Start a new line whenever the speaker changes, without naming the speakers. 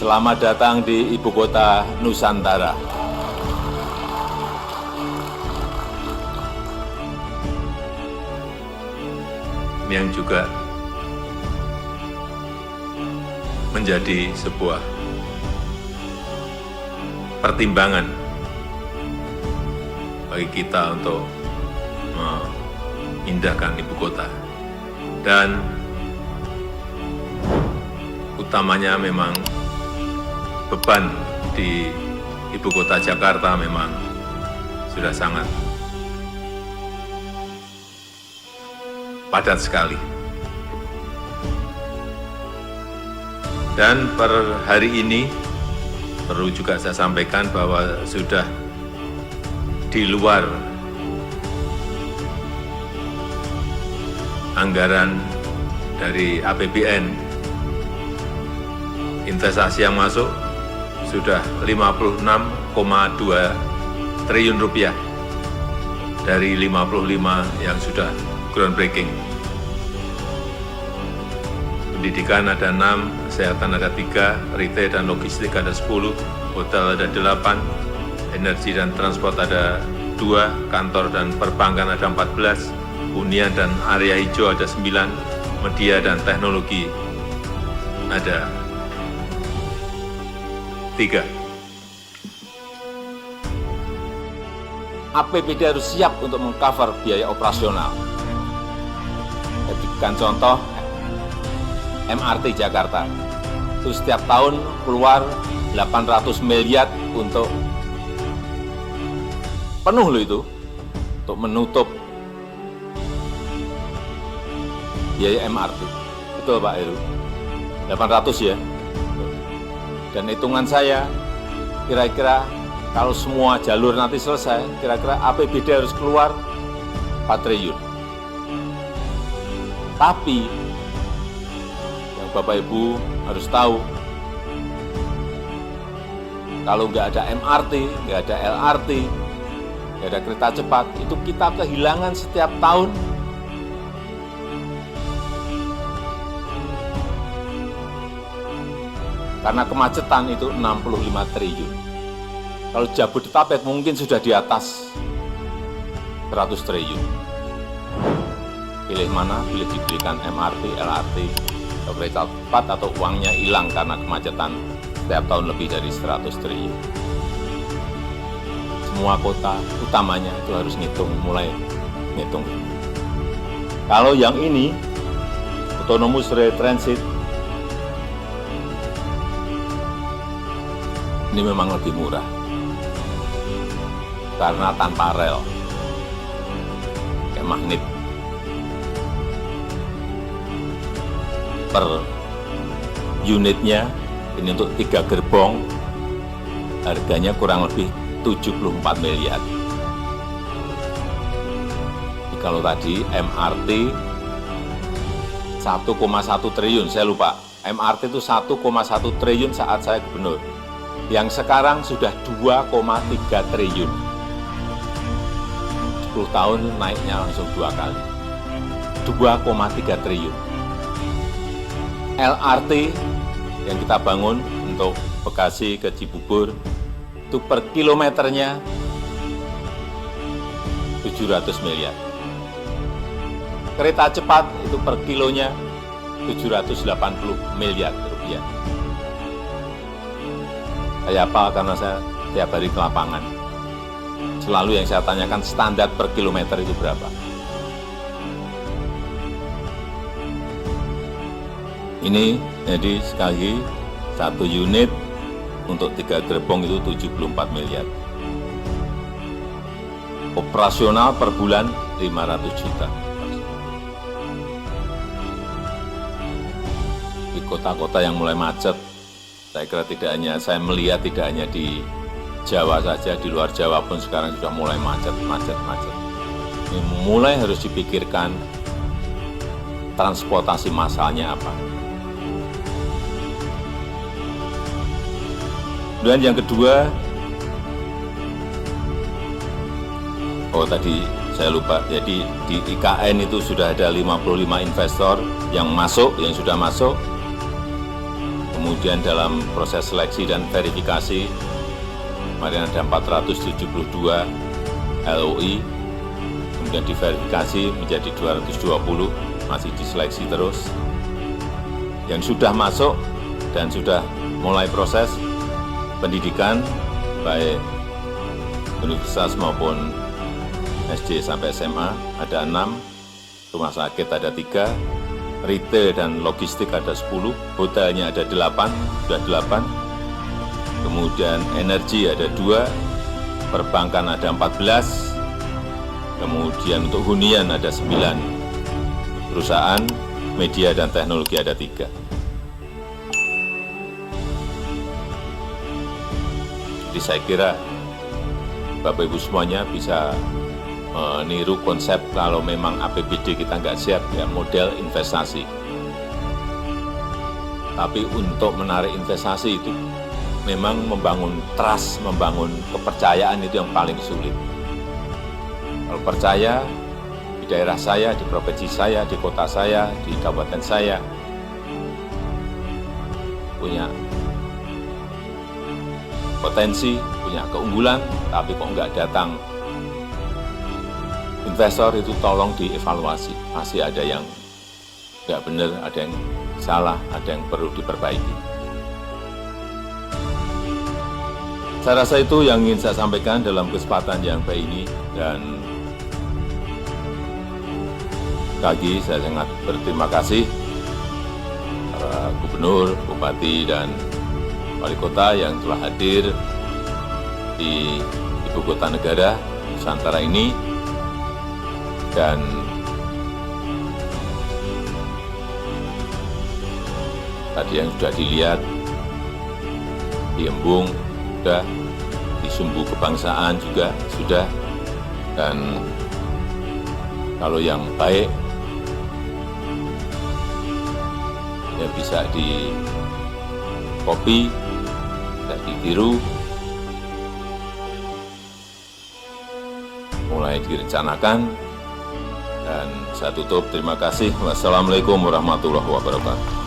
Selamat datang di Ibu Kota Nusantara.
Yang juga menjadi sebuah pertimbangan bagi kita untuk memindahkan ibu kota. Dan utamanya memang beban di ibu kota Jakarta memang sudah sangat padat sekali. Dan per hari ini perlu juga saya sampaikan bahwa sudah di luar anggaran dari APBN, investasi yang masuk sudah 56,2 triliun rupiah dari 55 yang sudah groundbreaking. Pendidikan ada 6, kesehatan ada 3, retail dan logistik ada 10, hotel ada 8, energi dan transport ada 2, kantor dan perbankan ada 14, hunian dan area hijau ada 9, media dan teknologi ada 3.
APBD harus siap untuk mengcover biaya operasional. Saya berikan contoh MRT Jakarta. Itu setiap tahun keluar 800 miliar untuk penuh loh itu, untuk menutup biaya MRT. Betul Pak Heru? 800 ya. Dan hitungan saya, kira-kira kalau semua jalur nanti selesai, kira-kira APBD harus keluar 4 triliun. Tapi, yang Bapak Ibu harus tahu, kalau nggak ada MRT, nggak ada LRT, nggak ada kereta cepat, itu kita kehilangan setiap tahun karena kemacetan itu 65 triliun. Kalau Jabodetabek mungkin sudah di atas 100 triliun. Pilih mana? Pilih diberikan MRT, LRT, atau kereta cepat, atau uangnya hilang karena kemacetan setiap tahun lebih dari 100 triliun. Semua kota utamanya itu harus mulai ngitung. Kalau yang ini, autonomous rail transit, ini memang lebih murah karena tanpa rel, kayak magnet. Per unitnya, ini untuk 3 gerbong, harganya kurang lebih 74 miliar. Jadi kalau tadi MRT 1,1 triliun, saya lupa, MRT itu 1,1 triliun saat saya gubernur. Yang sekarang sudah 2,3 triliun. 10 tahun naiknya langsung 2 kali. 2,3 triliun. LRT yang kita bangun untuk Bekasi ke Cibubur, itu per kilometernya 700 miliar. Kereta cepat itu per kilonya 780 miliar rupiah. Saya apa? Karena saya tiap hari ke lapangan. Selalu yang saya tanyakan standar per kilometer itu berapa. Ini jadi sekali lagi 1 unit untuk 3 gerbong itu 74 miliar. Operasional per bulan 500 juta. Di kota-kota yang mulai macet, saya kira saya melihat tidak hanya di Jawa saja, di luar Jawa pun sekarang sudah mulai macet. Ini mulai harus dipikirkan transportasi massalnya apa. Dan yang kedua, tadi saya lupa, jadi di IKN itu sudah ada 55 investor yang sudah masuk. Kemudian dalam proses seleksi dan verifikasi, kemarin ada 472 LOI, kemudian diverifikasi menjadi 220, masih diseleksi terus. Yang sudah masuk dan sudah mulai proses pendidikan, baik universitas maupun SD sampai SMA, ada 6, rumah sakit ada 3, retail dan logistik ada 10, hotelnya ada 8, sudah 8, kemudian energi ada 2, perbankan ada 14, kemudian untuk hunian ada 9, perusahaan, media dan teknologi ada 3. Jadi saya kira Bapak Ibu semuanya bisa meniru konsep kalau memang APBD kita nggak siap, ya model investasi. Tapi untuk menarik investasi itu memang membangun trust, membangun kepercayaan itu yang paling sulit. Kalau percaya di daerah saya, di provinsi saya, di kota saya, di kabupaten saya, punya potensi, punya keunggulan, tapi kok nggak datang investor, itu tolong dievaluasi. Masih ada yang nggak benar, ada yang salah, ada yang perlu diperbaiki. Saya rasa itu yang ingin saya sampaikan dalam kesempatan yang baik ini, dan lagi saya sangat berterima kasih para gubernur, bupati, dan wali kota yang telah hadir di ibu kota negara Nusantara ini. Dan tadi yang sudah dilihat di Embung sudah, di Sumbu Kebangsaan juga sudah, dan kalau yang baik ya bisa di copy, bisa ditiru, mulai direncanakan. Dan saya tutup, terima kasih. Wassalamualaikum warahmatullahi wabarakatuh.